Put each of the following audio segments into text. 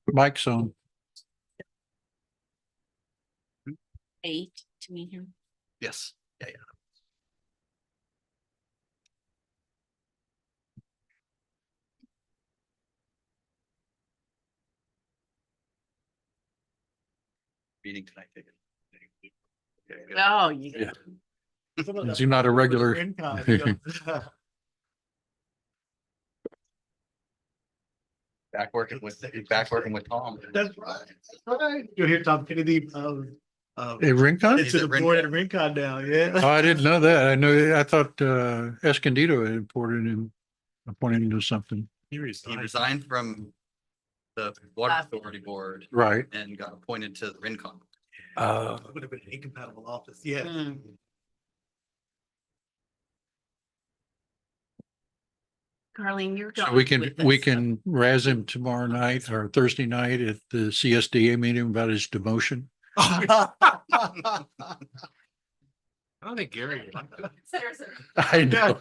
Mike's on. 8 to meet him. Yes. Yeah. Meeting tonight. Take it. Oh, you Yeah. Is he not a regular? Back working with Tom. That's right. That's right. You'll hear Tom Kennedy Hey, Rincon? into the at board at Rincon? Rincon now, yeah. Oh, I didn't know that. I thought Escondido had appointed him to something. He resigned from the Water Authority Board Right. and got appointed to the Rincon. Would have been an incompatible office, yeah. Carlene, you're So going. we can razz him tomorrow night or Thursday night at the CSDA meeting about his demotion. I don't think Gary. I know.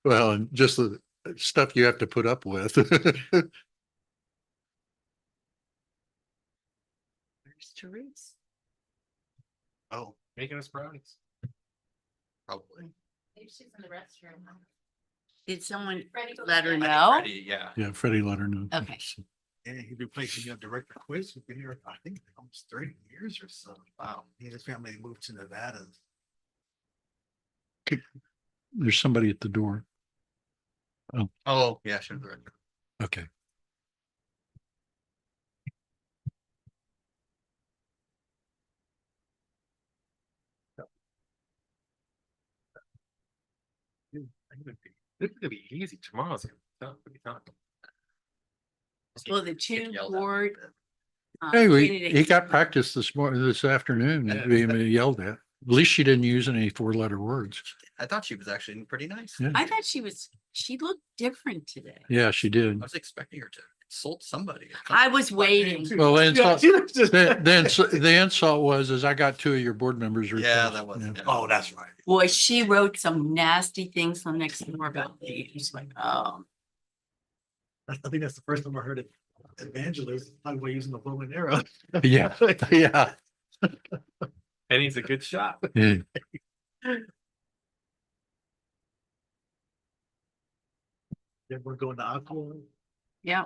Well, and just the stuff you have to put up with. There's Therese. Oh, Making us brownies. probably. Maybe she's in the restroom. Did someone Freddie, let her I think know? Freddie, yeah. Yeah, Freddie let her know. Okay. Yeah, he's replacing your director Quiz, who's been here, I think, almost 30 years or so. Wow. He and his family moved to Nevada. There's somebody at the door. Oh, yeah, sure. Director. Okay. This is gonna be easy. Tomorrow's gonna be tough. Well, the Get two yelled at. board. Hey, he candidates- got practice this afternoon and being yelled at. At least she didn't use any 4-letter words. I thought she was actually pretty nice. Yeah. I thought she looked different today. Yeah, she did. I was expecting her to insult somebody. I was waiting. Well, the insult, the Then, the insult was I got 2 of your board members. Yeah, replaced. that was. Yeah. yeah. oh, that's right. Boy, she wrote some nasty things on next door about me. She's like, oh, I think that's the first time I heard it. Evangelist, talking about using the bow and arrow. Yeah, yeah. And he's a good shot. Yeah. Then we're going to Aqua. yeah.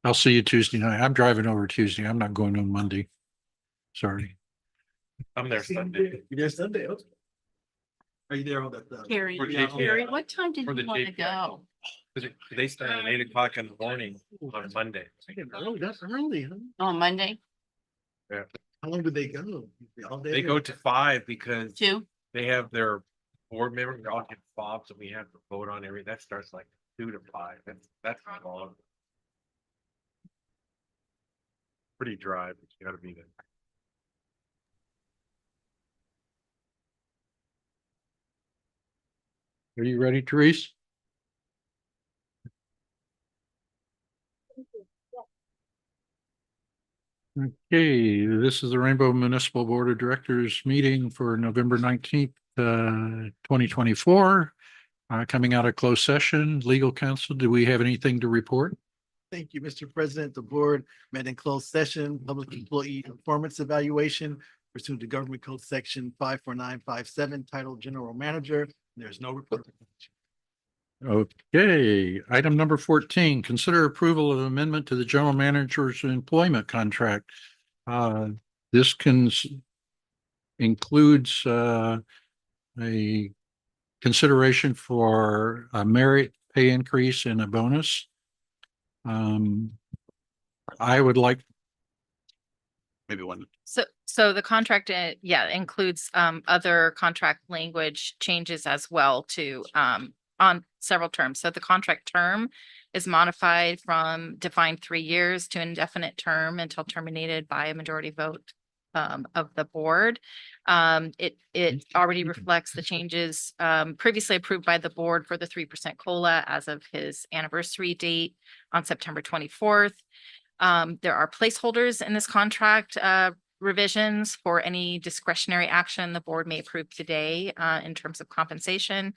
I'll see you Tuesday night. I'm driving over Tuesday. I'm not going on Monday. Sorry. I'm there Sunday. You there Sunday? Okay. Are you there on that? Carrie, For JPI. Carrie, what time did For you the want to JPI. go? They start at 8 o'clock in the morning on Monday. Oh, that's early, huh? On Monday, How long do they go? All day? They go to 5 because 2? they have their board members, they all get fobs and we have to vote on everything. That starts like 2 to 5. That's long. Pretty dry, but you gotta be there. Are you ready, Therese? Okay, this is the Rainbow Municipal Board of Directors meeting for November 19th, 2024. Coming out of closed session, legal counsel, do we have anything to report? Thank you, Mr. President. The board met in closed session, public employee performance evaluation pursuant to Government Code Section 54957, titled General Manager. There's no report. Okay, item number 14, consider approval of amendment to the general manager's employment contract. This includes a consideration for a merit pay increase and a bonus. I would like, Maybe one. So the contract, includes other contract language changes as well to on several terms. So the contract term is modified from defined 3 years to indefinite term until terminated by a majority vote of the board. It already reflects the changes previously approved by the board for the 3% COLA as of his anniversary date on September 24th. There are placeholders in this contract revisions for any discretionary action the board may approve today in terms of compensation.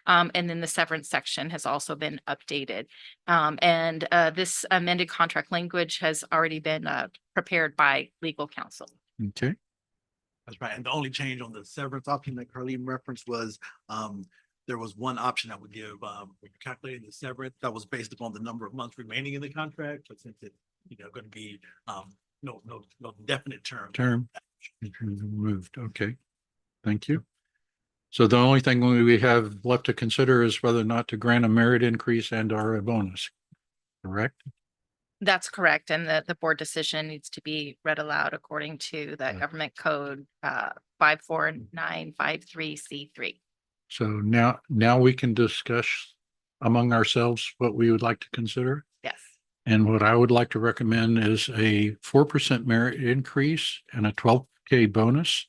And then the severance section has also been updated. And this amended contract language has already been prepared by legal counsel. Okay, That's right. And the only change on the severance option that Carleen referenced was, there was one option that would give, when you're calculating the severance, that was based upon the number of months remaining in the contract, but since it, going to be, no definite term. moved. Okay, thank you. So the only thing we have left to consider is whether or not to grant a merit increase and or a bonus. Correct? That's correct. And the board decision needs to be read aloud according to the Yeah. government code 54953C3. So now we can discuss among ourselves what we would like to consider. Yes. And what I would like to recommend is a 4% merit increase and a 12K bonus.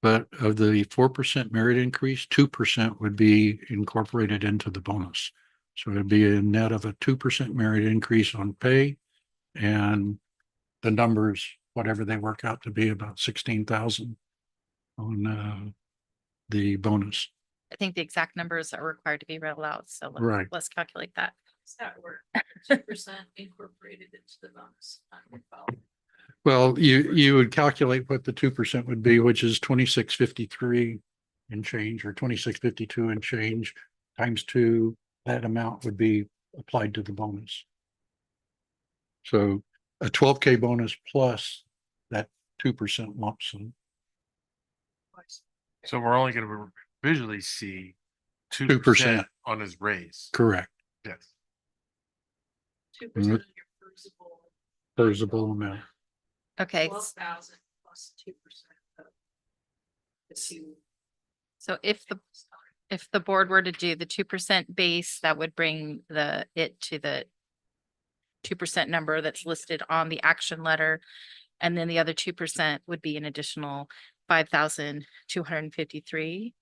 But of the 4% merit increase, 2% would be incorporated into the bonus. So it'd be a net of a 2% merit increase on pay. And the numbers, whatever they work out to be, about 16,000 on the bonus. I think the exact numbers are required to be read aloud. So Right. let's calculate that. Does that work? 2% incorporated into the bonus. Well, you would calculate what the 2% would be, which is 2653 and change, or 2652 and change times 2. That amount would be applied to the bonus. So a 12K bonus plus that 2% lump sum. So we're only gonna visually see 2%. 2% on his raise. Correct. Yes. 2% of your firstable. Feasible amount. Okay. 12,000 plus 2% of the two. So if the board were to do the 2% base, that would bring it to the 2% number that's listed on the action letter. And then the other 2% would be an additional 5,253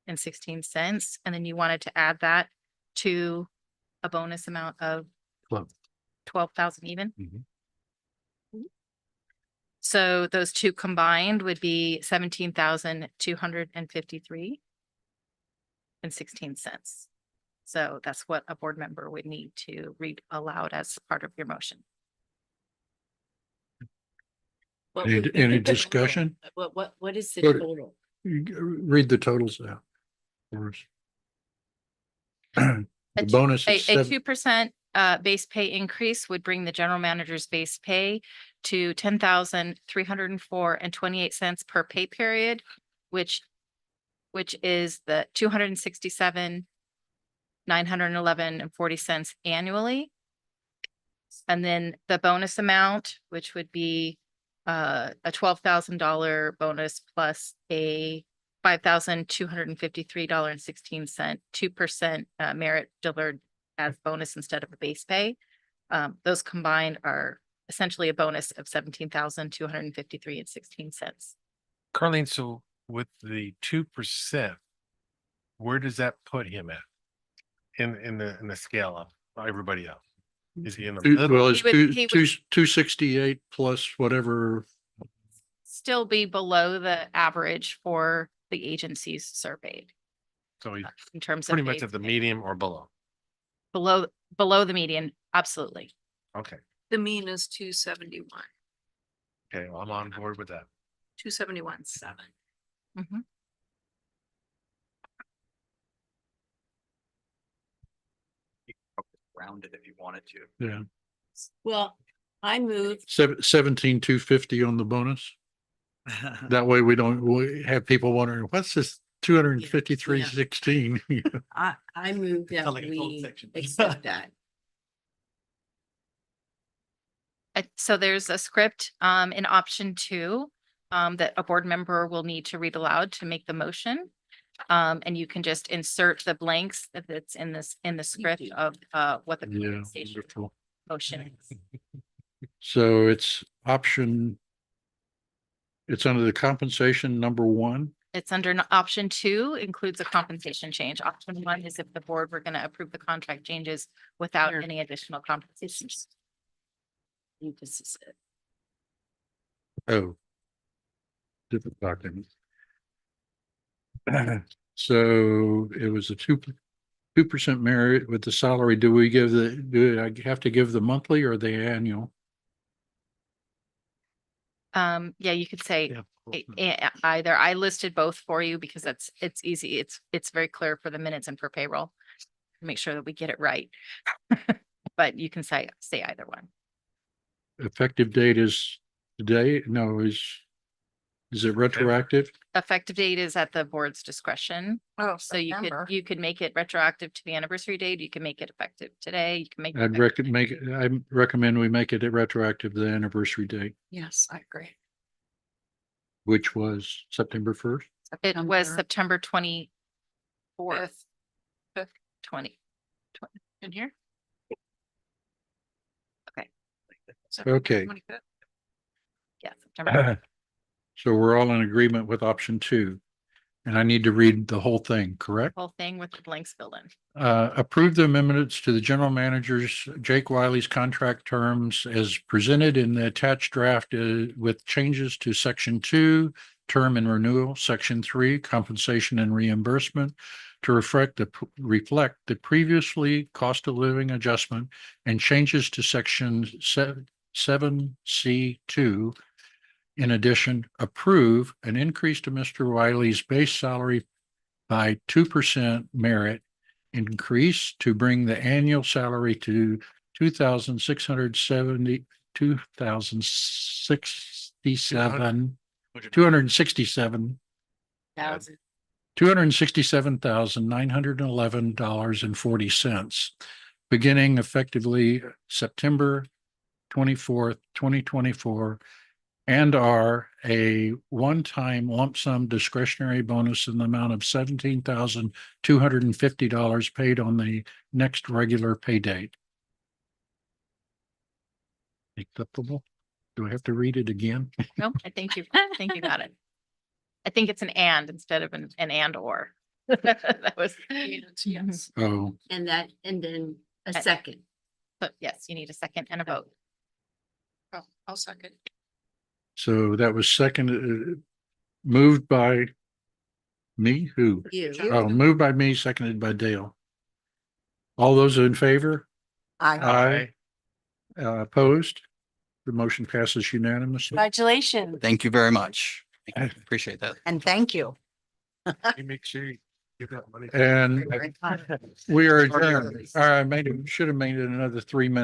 and 16 cents. And then you wanted to add that to a bonus amount of 12,000 even. Mhm. So those two combined would be 17,253 and 16 cents. So that's what a board member would need to read aloud as part of your motion. What Any- would be any the total? discussion? What is the Go to- total? Read the totals out for us. The bonus A is 7, 2% base pay increase would bring the general manager's base pay to 10,304 and 28 cents per pay period, which is the 267,911 and 40 cents annually. And then the bonus amount, which would be a $12,000 bonus plus a $5,253.16, 2% merit delivered as bonus instead of a base pay. Those combined are essentially a bonus of 17,253 and 16 cents. Carleen, so with the 2%, where does that put him at? In the scale of everybody else? Is he in the middle? well, it's He would- 268 plus whatever. Still be below the average for the agencies surveyed So he's in terms of pretty much base at the pay. medium or below. Below the median, absolutely. Okay, The mean is 271, okay, well, I'm on board with that. 271.7. Mhm. Round it if you wanted to. Yeah, Well, I moved, 17,250 on the bonus. That way we have people wondering, what's this 253.16? I moved that Sound like a code we section. accept that. So there's a script in option 2 that a board member will need to read aloud to make the motion. And you can just insert the blanks that's in the script of what the Yeah, compensation wonderful. motion is. So it's under the compensation number 1. It's under option 2 includes a compensation change. Option 1 is if the board were going to approve the contract changes without Here. any additional compensations. This is it. Oh. Different document. So it was a 2% merit with the salary. Do I have to give the monthly or the annual? Yeah, you could say Yeah. either. I listed both for you because it's easy. It's very clear for the minutes and for payroll. Make sure that we get it right. But you can say either one. Effective date is today? No, is it retroactive? Effective date is at the board's discretion. Oh, So you could make it retroactive to the anniversary date. You can make it effective today. You can make. it I recommend we make it retroactive to the anniversary date, Yes, I agree. which was September 1st. It was September September 24th, fifth 20. in here. Okay. Yeah, September. So we're all in agreement with option 2. And I need to read the whole thing, correct? Whole thing with the blanks filled in. Approve the amendments to the general manager's Jake Wiley's contract terms as presented in the attached draft with changes to section 2, term and renewal, section 3, compensation and reimbursement to reflect the previously cost of living adjustment and changes to section 7C2. In addition, approve an increase to Mr. Wiley's base salary by 2% merit increase to bring the annual salary to $2,667, $267,911.40, beginning effectively September 24th, 2024, and are a one-time lump sum discretionary bonus in the amount of $17,250 paid on the next regular pay date. Acceptable? Do I have to read it again? No, I think you got it. I think it's an and instead of an and or. That was. Yes. Oh, And then a second. But yes, you need a second and a vote. Oh, I'll second. so that was moved by me, who? Oh, moved by me, seconded by Dale. All those in favor? Aye. Opposed? The motion passes unanimously. Congratulations. Thank you very much. Appreciate that. And thank you. You make sure you give that money. And we are adjourned. I should have made it another 3 minutes.